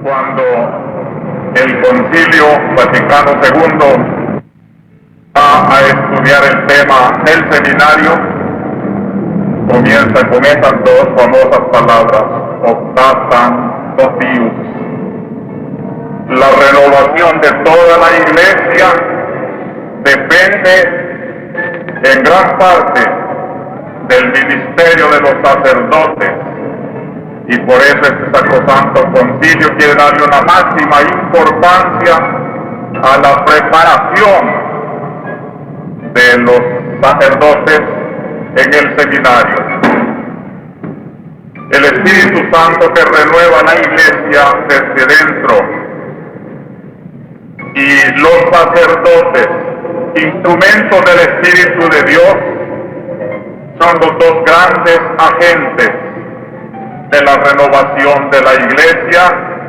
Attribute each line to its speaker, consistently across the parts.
Speaker 1: Cuando el Concilio Vaticano II va a estudiar el tema del seminario, comienza con esas dos famosas palabras, optatam Deus. La renovación de toda la Iglesia depende en gran parte del ministerio de los sacerdotes, y por eso este Sacrosanto Concilio quiere darle una máxima importancia a la preparación de los sacerdotes en el seminario. El Espíritu Santo que renueva la Iglesia desde dentro, y los sacerdotes, instrumentos del Espíritu de Dios, son los dos grandes agentes de la renovación de la Iglesia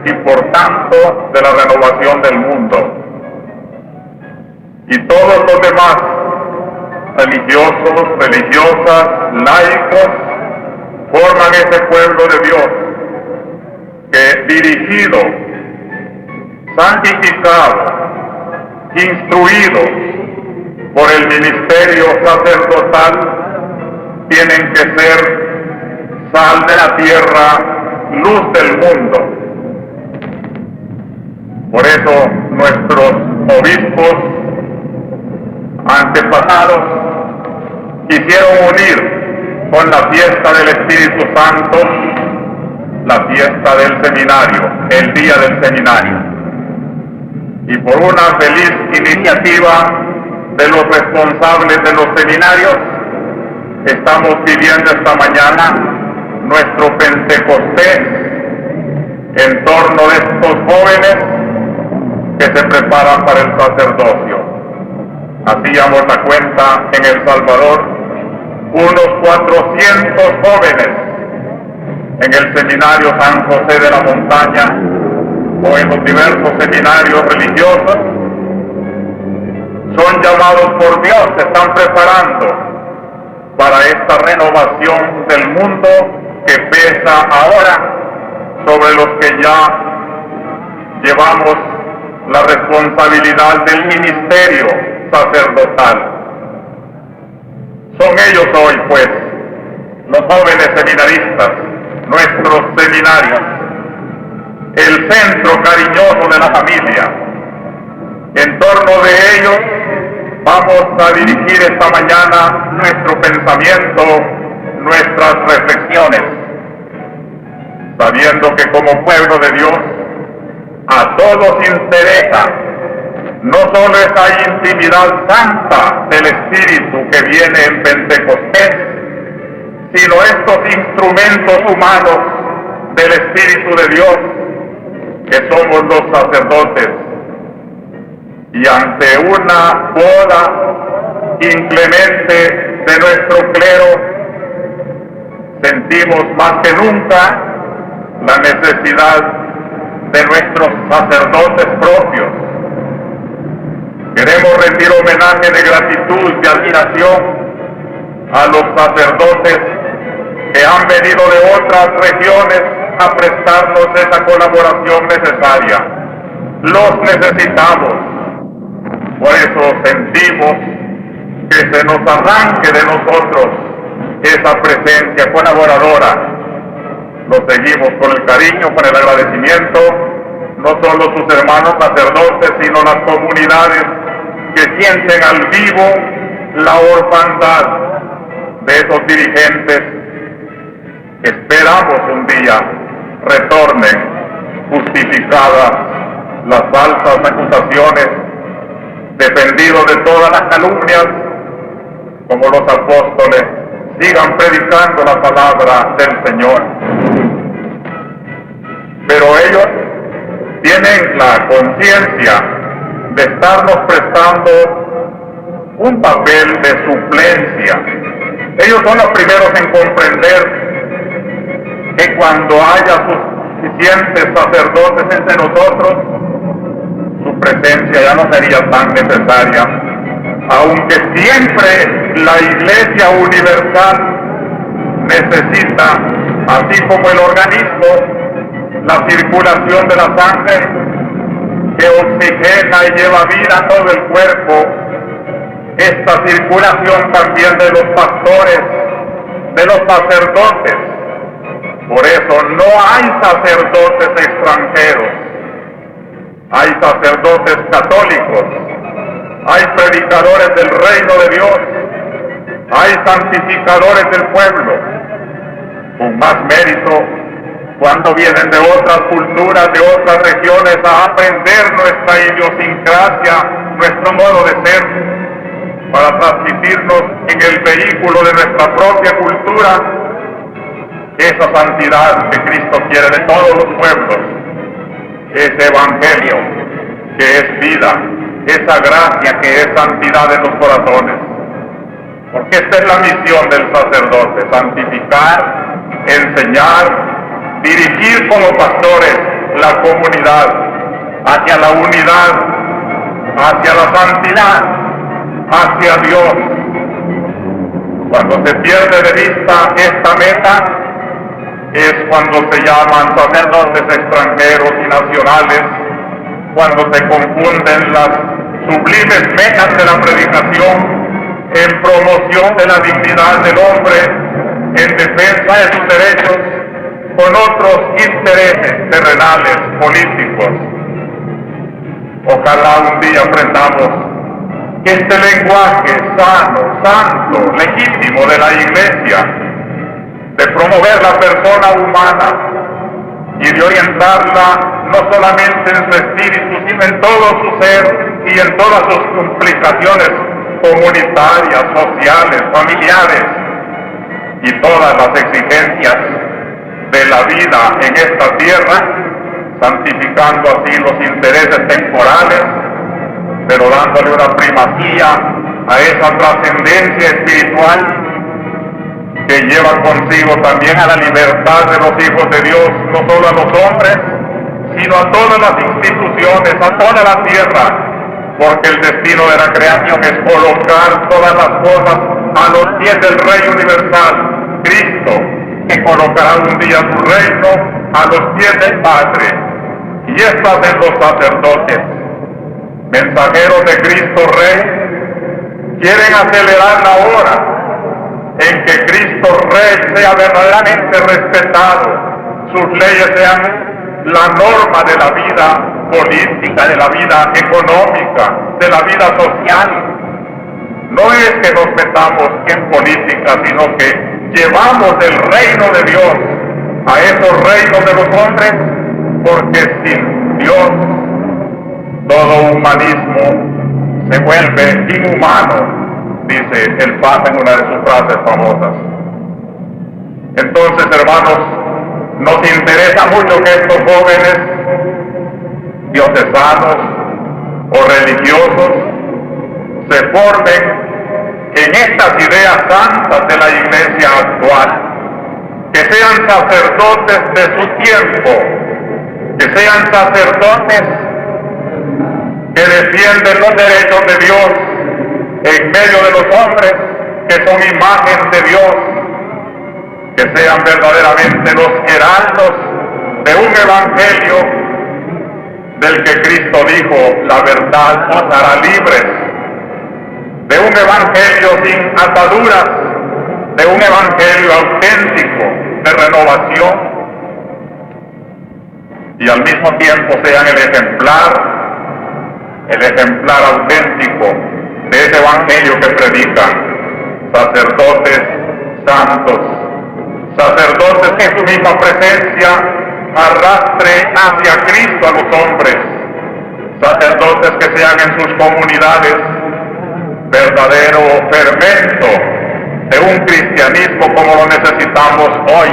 Speaker 1: y por tanto de la renovación del mundo. Y todos los demás, religiosos, religiosas, laicos, forman ese pueblo de Dios que, dirigido, santificado, instruidos por el ministerio sacerdotal, tienen que ser sal de la tierra, luz del mundo. Por eso nuestros obispos antepasados quisieron unir con la fiesta del Espíritu Santo la fiesta del seminario, el día del seminario. Y por una feliz iniciativa de los responsables de los seminarios, estamos viviendo esta mañana nuestro Pentecostés en torno de estos jóvenes que se preparan para el sacerdocio. Hacíamos la cuenta en El Salvador, unos 400 jóvenes en el seminario San José de la Montaña o en los diversos seminarios religiosos, son llamados por Dios, se están preparando para esta renovación del mundo que pesa ahora sobre los que ya llevamos la responsabilidad del ministerio sacerdotal. Son ellos hoy, pues, los jóvenes seminaristas, nuestros seminarios, el centro cariñoso de la familia. En torno de ellos vamos a dirigir esta mañana nuestro pensamiento, nuestras reflexiones, sabiendo que como pueblo de Dios a todos interesa no solo esa intimidad santa del Espíritu que viene en Pentecostés, sino estos instrumentos humanos del Espíritu de Dios que somos los sacerdotes. Y ante una boda inclemente de nuestro clero, sentimos más que nunca la necesidad de nuestros sacerdotes propios. Queremos rendir homenaje de gratitud y admiración a los sacerdotes que han venido de otras regiones a prestarnos esa colaboración necesaria. Los necesitamos. Por eso sentimos que se nos arranque de nosotros esa presencia colaboradora. Los seguimos con el cariño, con el agradecimiento, no solo sus hermanos sacerdotes, sino las comunidades que sienten al vivo la orfandad de esos dirigentes. Esperamos un día retornen justificadas las falsas acusaciones, defendidos de todas las calumnias, como los apóstoles sigan predicando la palabra del Señor. Pero ellos tienen la conciencia de estarnos prestando un papel de suplencia. Ellos son los primeros en comprender que cuando haya suficientes sacerdotes entre nosotros, su presencia ya no sería tan necesaria, aunque siempre la Iglesia universal necesita, así como el organismo, la circulación de la sangre que oxigena y lleva vida a todo el cuerpo, esta circulación también de los pastores, de los sacerdotes. Por eso no hay sacerdotes extranjeros, hay sacerdotes católicos, hay predicadores del reino de Dios, hay santificadores del pueblo, con más mérito cuando vienen de otras culturas, de otras regiones, a aprender nuestra idiosincrasia, nuestro modo de ser, para transmitirnos en el vehículo de nuestra propia cultura esa santidad que Cristo quiere de todos los pueblos, ese evangelio que es vida, esa gracia que es santidad en los corazones. Porque esta es la misión del sacerdote: santificar, enseñar, dirigir como pastores la comunidad hacia la unidad, hacia la santidad, hacia Dios. Cuando se pierde de vista esta meta, es cuando se llaman sacerdotes extranjeros y nacionales, cuando se confunden las sublimes metas de la predicación en promoción de la dignidad del hombre, en defensa de sus derechos, con otros intereses terrenales, políticos. Ojalá un día aprendamos que este lenguaje sano, santo, legítimo de la Iglesia, de promover la persona humana y de orientarla no solamente en su espíritu, sino en todo su ser y en todas sus implicaciones comunitarias, sociales, familiares y todas las exigencias de la vida en esta tierra, santificando así los intereses temporales, pero dándole una primacía a esa trascendencia espiritual que lleva consigo también a la libertad de los hijos de Dios, no solo a los hombres, sino a todas las instituciones, a toda la tierra, porque el destino de la creación es colocar todas las cosas a los pies del Rey universal, Cristo, que colocará un día su reino a los pies del Padre. Y esto hacen los sacerdotes, mensajeros de Cristo Rey, quieren acelerar la hora en que Cristo Rey sea verdaderamente respetado, sus leyes sean la norma de la vida política, de la vida económica, de la vida social. No es que nos metamos en política, sino que llevamos el reino de Dios a esos reinos de los hombres, porque sin Dios todo humanismo se vuelve inhumano, dice el Papa en una de sus frases famosas. Entonces, hermanos, nos interesa mucho que estos jóvenes diocesanos o religiosos se formen en estas ideas santas de la Iglesia actual, que sean sacerdotes de su tiempo, que sean sacerdotes que defienden los derechos de Dios en medio de los hombres que son imagen de Dios, que sean verdaderamente los heraldos de un evangelio del que Cristo dijo: la verdad os hará libres, de un evangelio sin ataduras, de un evangelio auténtico, de renovación, y al mismo tiempo sean el ejemplar auténtico de ese evangelio que predican, sacerdotes santos, sacerdotes que en su misma presencia arrastre hacia Cristo a los hombres, sacerdotes que sean en sus comunidades verdadero fermento de un cristianismo como lo necesitamos hoy.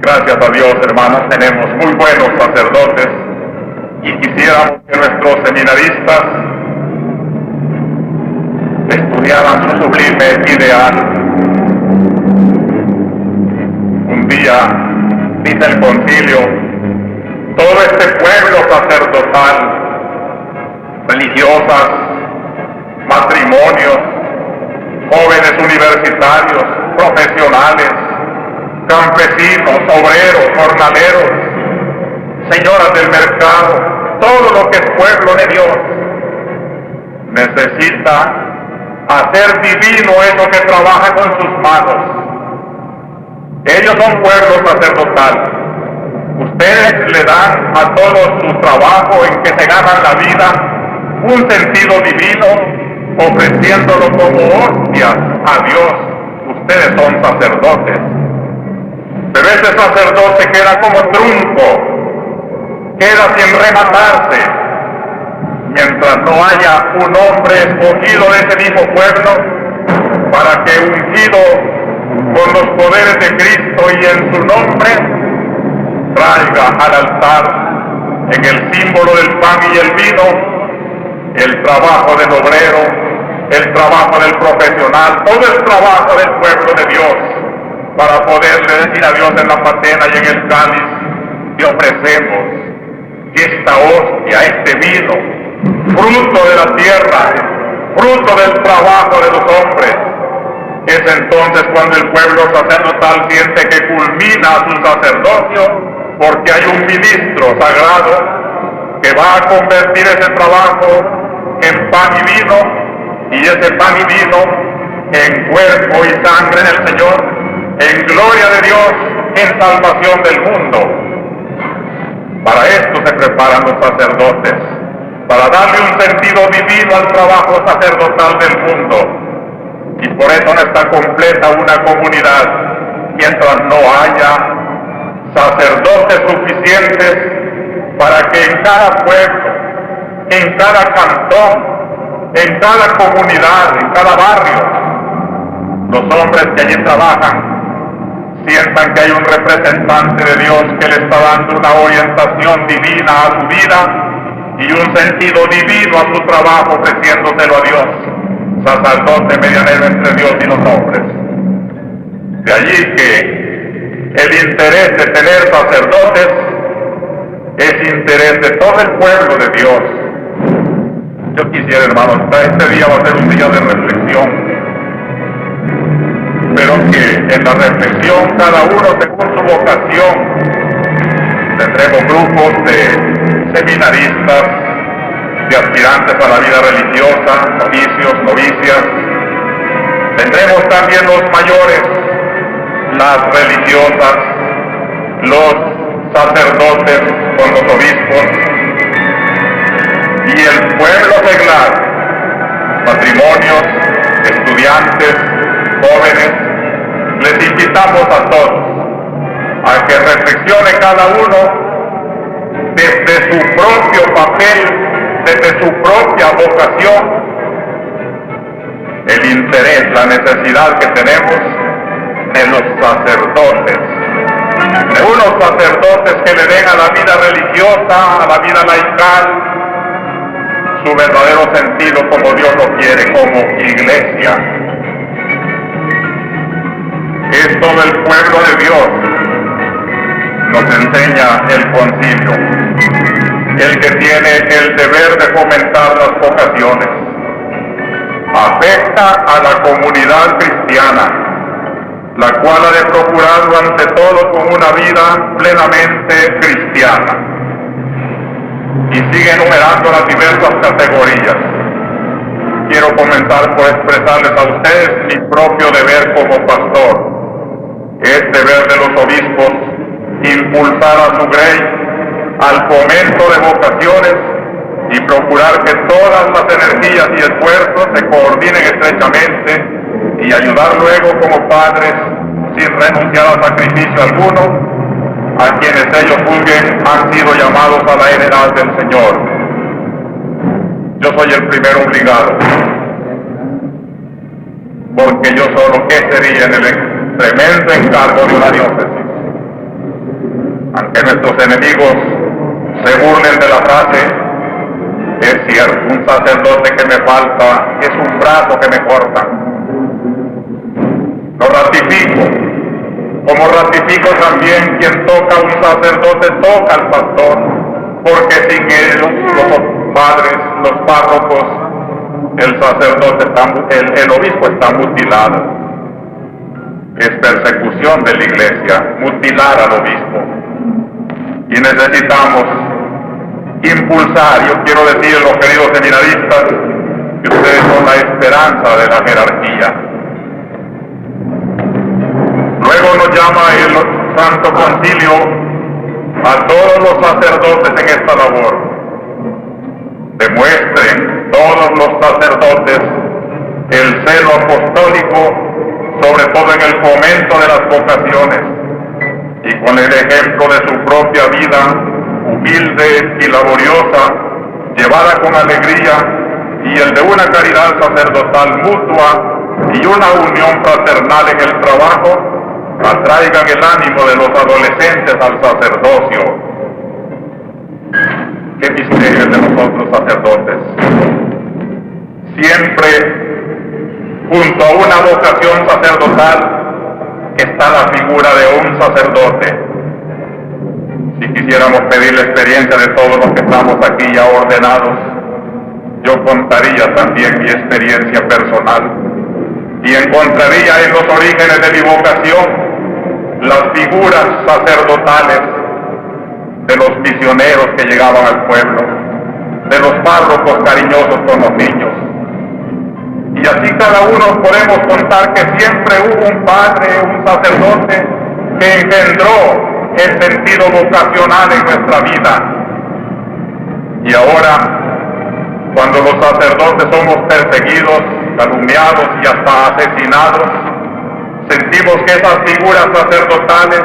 Speaker 1: Gracias a Dios, hermanos, tenemos muy buenos sacerdotes y quisiéramos que nuestros seminaristas estudiaran su sublime ideal. Un día, dice el concilio, todo este pueblo sacerdotal, religiosas, matrimonios, jóvenes universitarios, profesionales, campesinos, obreros, jornaleros, señoras del mercado, todo lo que es pueblo de Dios, necesita hacer divino eso que trabaja con sus manos. Ellos son pueblo sacerdotal. Ustedes le dan a todo su trabajo en que se ganan la vida un sentido divino, ofreciéndolo como hostias a Dios. Ustedes son sacerdotes. Pero ese sacerdote queda como trunco, queda sin rematarse, mientras no haya un hombre escogido de ese mismo pueblo para que, ungido con los poderes de Cristo y en su nombre, traiga al altar, en el símbolo del pan y el vino, el trabajo del obrero, el trabajo del profesional, todo el trabajo del pueblo de Dios, para poderle decir a Dios en la patena y en el cáliz: te ofrecemos esta hostia, este vino, fruto de la tierra, fruto del trabajo de los hombres. Es entonces cuando el pueblo sacerdotal siente que culmina su sacerdocio, porque hay un ministro sagrado que va a convertir ese trabajo en pan y vino, y ese pan y vino en cuerpo y sangre del Señor, en gloria de Dios, en salvación del mundo. Para esto se preparan los sacerdotes, para darle un sentido divino al trabajo sacerdotal del mundo. Y por eso no está completa una comunidad mientras no haya sacerdotes suficientes para que en cada pueblo, en cada cantón, en cada comunidad, en cada barrio, los hombres que allí trabajan sientan que hay un representante de Dios que le está dando una orientación divina a su vida y un sentido divino a su trabajo, ofreciéndoselo a Dios, sacerdote medianero entre Dios y los hombres. De allí que el interés de tener sacerdotes es interés de todo el pueblo de Dios. Yo quisiera, hermanos, este día va a ser un día de reflexión, pero que en la reflexión cada uno según su vocación. Tendremos grupos de seminaristas, de aspirantes a la vida religiosa, novicios, novicias. Tendremos también los mayores, las religiosas, los sacerdotes con los obispos y el pueblo seglar, matrimonios, estudiantes, jóvenes. Les invitamos a todos a que reflexione cada uno desde su propio papel, desde su propia vocación, el interés, la necesidad que tenemos de los sacerdotes, de unos sacerdotes que le den a la vida religiosa, a la vida laical, su verdadero sentido como Dios lo quiere, como iglesia. Es todo el pueblo de Dios, nos enseña el concilio, el que tiene el deber de fomentar las vocaciones. Afecta a la comunidad cristiana, la cual ha de procurarlo ante todo con una vida plenamente cristiana. Y sigue enumerando las diversas categorías. Quiero comenzar por expresarles a ustedes mi propio deber como pastor. Es deber de los obispos impulsar a su grey al fomento de vocaciones y procurar que todas las energías y esfuerzos se coordinen estrechamente y ayudar luego como padres, sin renunciar a sacrificio alguno, a quienes ellos juzguen han sido llamados a la heredad del Señor. Yo soy el primero obligado, porque yo solo, ¿qué sería en el tremendo encargo de una diócesis? Aunque nuestros enemigos se burlen de la frase, es cierto, un sacerdote que me falta es un brazo que me cortan. Lo ratifico, como ratifico también quien toca a un sacerdote toca al pastor, porque sin ellos, los padres, los párrocos, el sacerdote, el obispo está mutilado. es persecución de la iglesia, mutilar al obispo. Y necesitamos impulsar, yo quiero decirlo, queridos seminaristas, que ustedes son la esperanza de la jerarquía. Luego nos llama el Santo Concilio a todos los sacerdotes en esta labor. Demuestren todos los sacerdotes el celo apostólico, sobre todo en el fomento de las vocaciones, y con el ejemplo de su propia vida, humilde y laboriosa, llevada con alegría, y el de una caridad sacerdotal mutua y una unión fraternal en el trabajo, atraigan el ánimo de los adolescentes al sacerdocio. ¡Qué misterio de nosotros sacerdotes! Siempre junto a una vocación sacerdotal está la figura de un sacerdote. Si quisiéramos pedir la experiencia de todos los que estamos aquí ya ordenados, yo contaría también mi experiencia personal y encontraría en los orígenes de mi vocación las figuras sacerdotales de los misioneros que llegaban al pueblo, de los párrocos cariñosos con los niños. Y así cada uno podemos contar que siempre hubo un padre, un sacerdote, que engendró el sentido vocacional en nuestra vida. Y ahora, cuando los sacerdotes somos perseguidos, calumniados y hasta asesinados, sentimos que esas figuras sacerdotales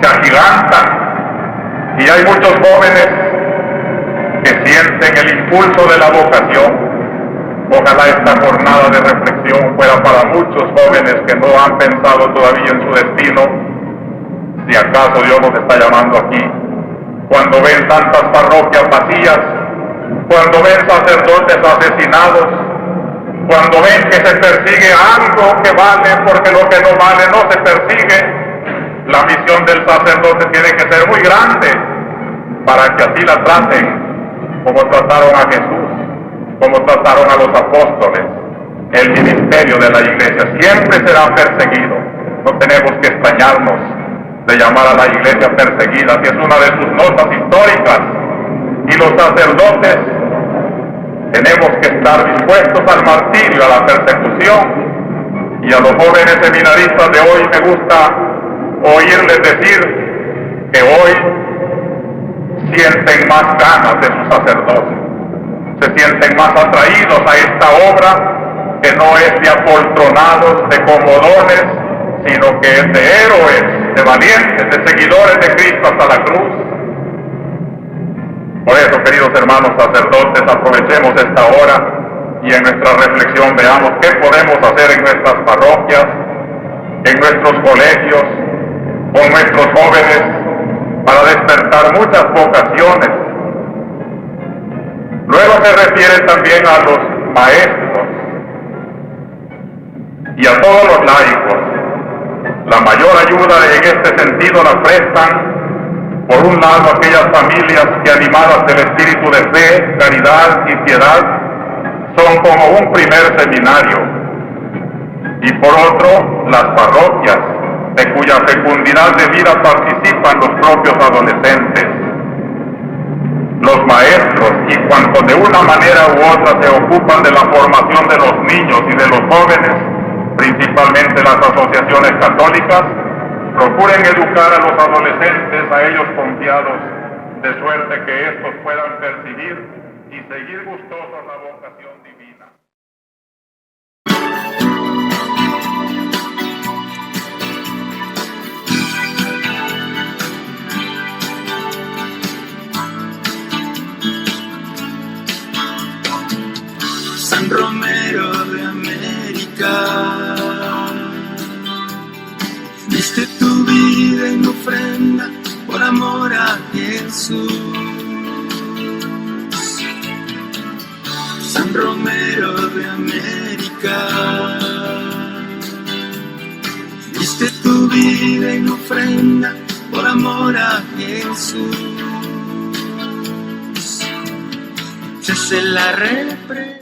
Speaker 1: se agigantan. Y hay muchos jóvenes que sienten el impulso de la vocación. Ojalá esta jornada de reflexión fuera para muchos jóvenes que no han pensado todavía en su destino, si acaso Dios nos está llamando aquí. Cuando ven tantas parroquias vacías, cuando ven sacerdotes asesinados, cuando ven que se persigue algo que vale porque lo que no vale no se persigue, la misión del sacerdote tiene que ser muy grande para que así la traten como trataron a Jesús, como trataron a los apóstoles. El ministerio de la iglesia siempre será perseguido. No tenemos que extrañarnos de llamar a la iglesia perseguida, si es una de sus notas históricas. Y los sacerdotes tenemos que estar dispuestos al martirio, a la persecución. Y a los jóvenes seminaristas de hoy me gusta oírles decir que hoy sienten más ganas de su sacerdocio, se sienten más atraídos a esta obra que no es de apoltronados, de comodones, sino que es de héroes, de valientes, de seguidores de Cristo hasta la cruz. Por eso, queridos hermanos sacerdotes, aprovechemos esta hora y en nuestra reflexión veamos qué podemos hacer en nuestras parroquias, en nuestros colegios, con nuestros jóvenes, para despertar muchas vocaciones. Luego se refiere también a los maestros y a todos los laicos. La mayor ayuda en este sentido la prestan, por un lado, aquellas familias que, animadas del espíritu de fe, caridad y piedad, son como un primer seminario, y por otro, las parroquias, de cuya fecundidad de vida participan los propios adolescentes. Los maestros y cuantos de una manera u otra se ocupan de la formación de los niños y de los jóvenes, principalmente las asociaciones católicas, procuren educar a los adolescentes a ellos confiados, de suerte que estos puedan percibir y seguir gustosos la vocación divina.
Speaker 2: San Romero de América, diste tu vida en ofrenda por amor a Jesús. San Romero de América, diste tu vida en ofrenda por amor a Jesús. Cese la represión.